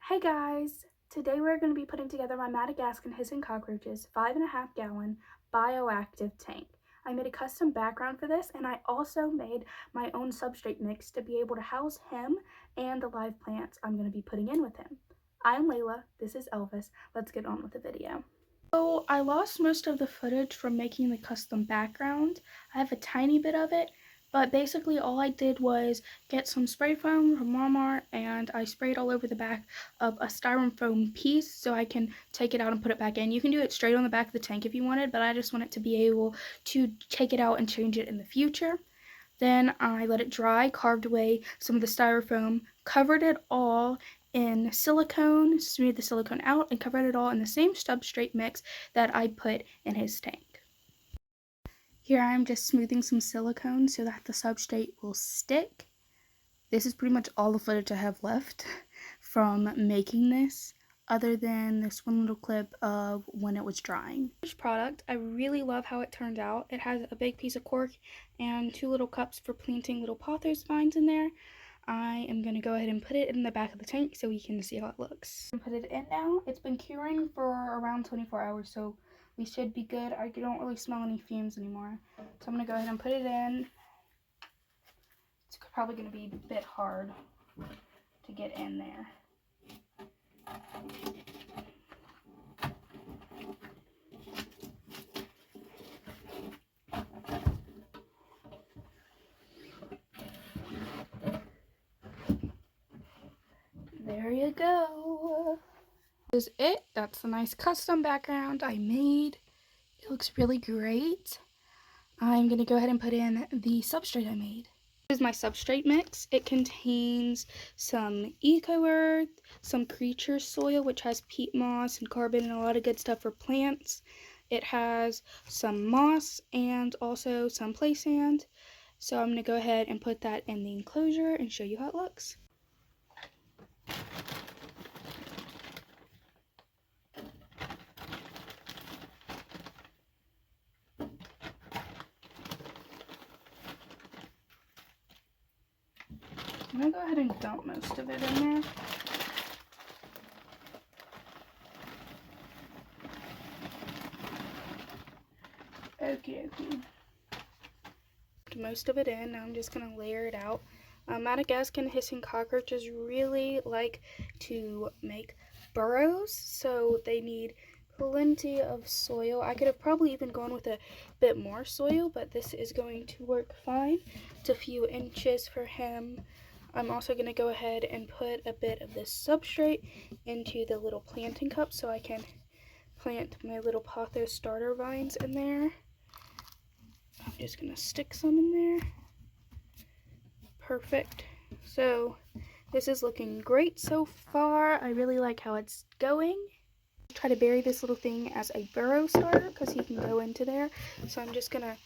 Hey guys! Today we're going to be putting together my Madagascar hissing cockroaches 5.5 gallon bioactive tank. I made a custom background for this, and I also made my own substrate mix to be able to house him and the live plants I'm going to be putting in with him. I'm Layla, this is Elvis. Let's get on with the video. So I lost most of the footage from making the custom background. I have a tiny bit of it, but basically all I did was get some spray foam from Walmart and I sprayed all over the back of a styrofoam piece so I can take it out and put it back in. You can do it straight on the back of the tank if you wanted, but I just want it to be able to take it out and change it in the future. Then I let it dry, carved away some of the styrofoam, covered it all in silicone, smoothed the silicone out, and covered it all in the same substrate mix that I put in his tank. Here I am just smoothing some silicone so that the substrate will stick. This is pretty much all the footage I have left from making this, other than this one little clip of when it was drying. This product, I really love how it turned out. It has a big piece of cork and 2 little cups for planting little pothos vines in there. I am going to go ahead and put it in the back of the tank so we can see how it looks. Put it in now. It's been curing for around 24 hours, so we should be good. I don't really smell any fumes anymore. So I'm going to go ahead and put it in. It's probably going to be a bit hard to get in there. There you go. This is it. That's the nice custom background I made. It looks really great. I'm going to go ahead and put in the substrate I made. This is my substrate mix. It contains some eco earth, some creature soil, which has peat moss and carbon and a lot of good stuff for plants. It has some moss and also some play sand. So I'm going to go ahead and put that in the enclosure and show you how it looks. I'm going to go ahead and dump most of it in there. Okay. Most of it in. Now I'm just going to layer it out. Madagascar hissing cockroaches really like to make burrows, so they need plenty of soil. I could have probably even gone with a bit more soil, but this is going to work fine. It's a few inches for him. I'm also going to go ahead and put a bit of this substrate into the little planting cup so I can plant my little pothos starter vines in there. I'm just going to stick some in there. Perfect. So this is looking great so far. I really like how it's going. Try to bury this little thing as a burrow starter because he can go into there. So I'm just going to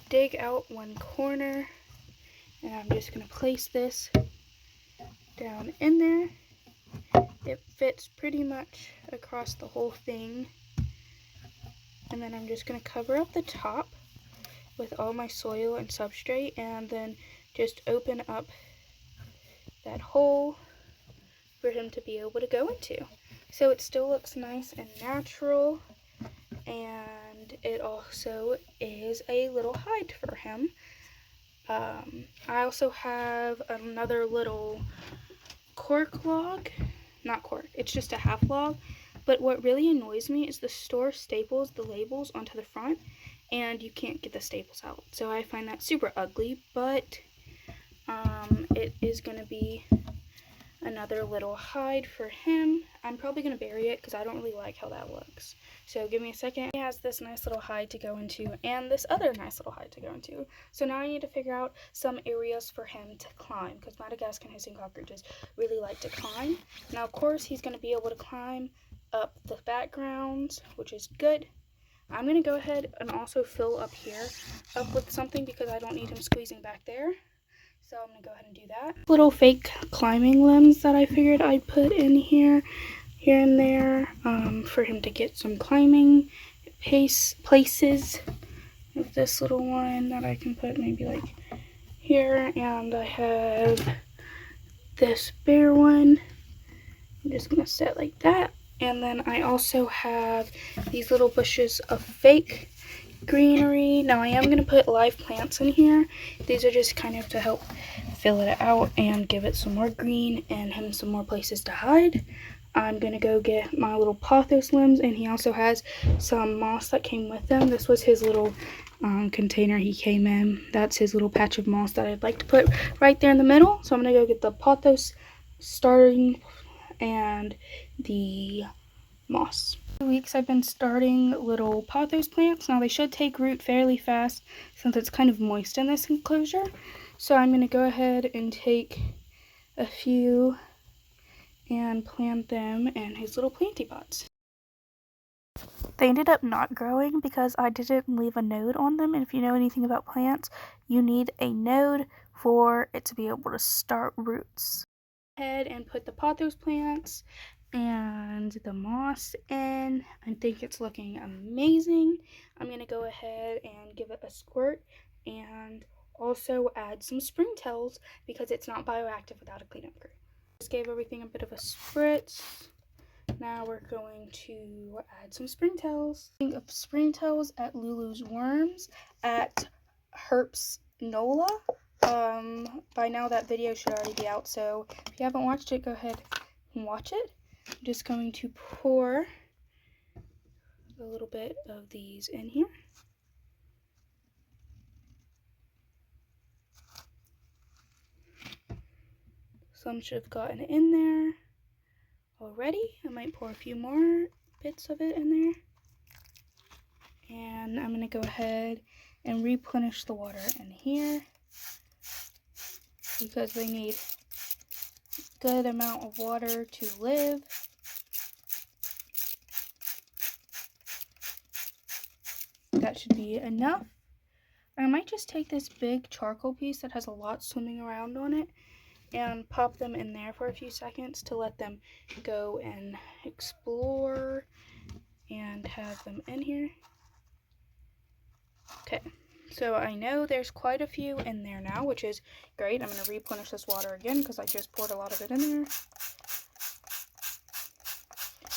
dig out one corner and I'm just going to place this down in there. It fits pretty much across the whole thing. And then I'm just going to cover up the top with all my soil and substrate and then just open up that hole for him to be able to go into. So it still looks nice and natural, and it also is a little hide for him. I also have another little cork log. Not cork, it's just a half log. But what really annoys me is the store staples the labels onto the front, and you can't get the staples out. So I find that super ugly, but it is going to be another little hide for him. I'm probably going to bury it because I don't really like how that looks. So give me a second. He has this nice little hide to go into and this other nice little hide to go into. So now I need to figure out some areas for him to climb because Madagascar hissing cockroaches really like to climb. Now of course he's going to be able to climb up the backgrounds, which is good. I'm going to go ahead and also fill up here up with something because I don't need him squeezing back there. So I'm going to go ahead and do that. Little fake climbing limbs that I figured I'd put in here and there for him to get some climbing places. With this little one that I can put maybe like here, and I have this bear one I'm just gonna set like that. And then I also have these little bushes of fake greenery. Now I am going to put live plants in here. These are just kind of to help fill it out and give it some more green and him some more places to hide. I'm going to go get my little pothos limbs, and he also has some moss that came with them. This was his little container he came in. That's his little patch of moss that I'd like to put right there in the middle. So I'm going to go get the pothos starting and the moss. 2 weeks I've been starting little pothos plants. Now they should take root fairly fast since it's kind of moist in this enclosure. So I'm going to go ahead and take a few and plant them in his little planty pots. They ended up not growing because I didn't leave a node on them, and if you know anything about plants, you need a node for it to be able to start roots. Ahead and put the pothos plants and the moss in. I think it's looking amazing. I'm going to go ahead and give it a squirt and also add some Springtails because it's not bioactive without a cleanup crew. Just gave everything a bit of a spritz. Now we're going to add some Springtails. Think of Springtails at Lulu's Worms at Herps Nola. By now that video should already be out, so if you haven't watched it, go ahead and watch it. I'm just going to pour a little bit of these in here. Some should have gotten in there already. I might pour a few more bits of it in there. And I'm going to go ahead and replenish the water in here because they need a good amount of water to live. That should be enough. I might just take this big charcoal piece that has a lot swimming around on it and pop them in there for a few seconds to let them go and explore and have them in here. Okay, so I know there's quite a few in there now, which is great. I'm going to replenish this water again because I just poured a lot of it in there.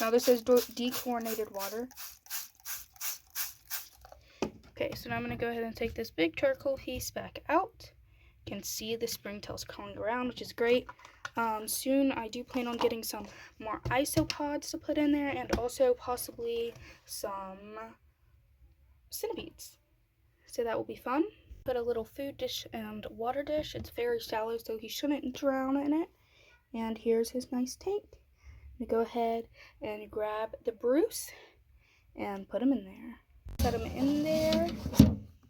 Now this is dechlorinated water. Okay, so now I'm going to go ahead and take this big charcoal piece back out. You can see the Springtails crawling around, which is great. Soon I do plan on getting some more isopods to put in there and also possibly some centipedes. So that will be fun. Put a little food dish and water dish. It's very shallow, so he shouldn't drown in it. And here's his nice tank. I'm going to go ahead and grab the Bruce and put him in there. Put him in there.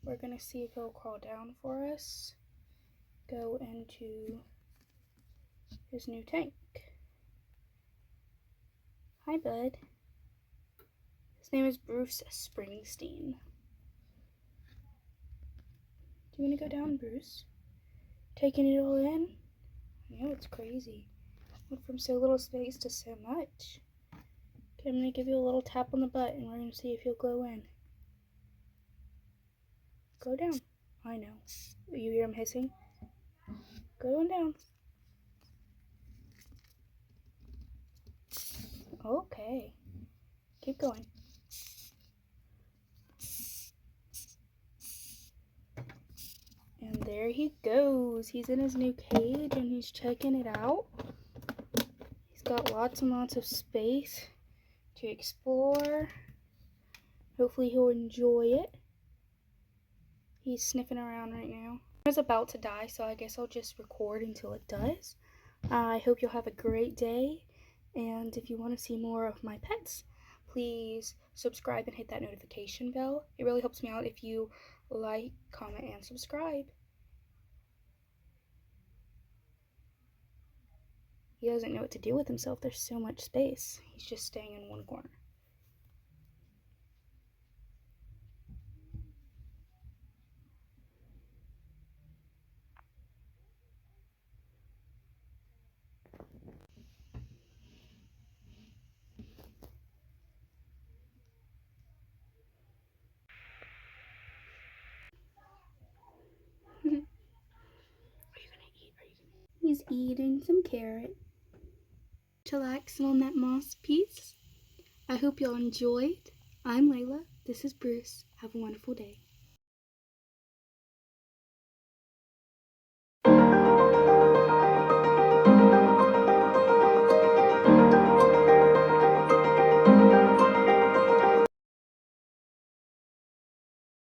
We're going to see if he'll crawl down for us. Go into his new tank. Hi, bud. His name is Bruce Springsteen. Do you want to go down, Bruce? Taking it all in? I know, it's crazy. Went from so little space to so much. Okay, I'm going to give you a little tap on the butt and we're going to see if you'll go in. Go down. I know. You hear him hissing? Go on down. Okay. Keep going. And there he goes. He's in his new cage and he's checking it out. He's got lots and lots of space to explore. Hopefully he'll enjoy it. He's sniffing around right now. It's about to die, so I guess I'll just record until it does. I hope you'll have a great day. And if you want to see more of my pets, please subscribe and hit that notification bell. It really helps me out if you like, comment, and subscribe. He doesn't know what to do with himself. There's so much space. He's just staying in one corner. Are you gonna eat? He's eating some carrot. chillaxing on that moss piece. I hope y'all enjoyed. I'm Layla. This is Bruce. Have a wonderful day.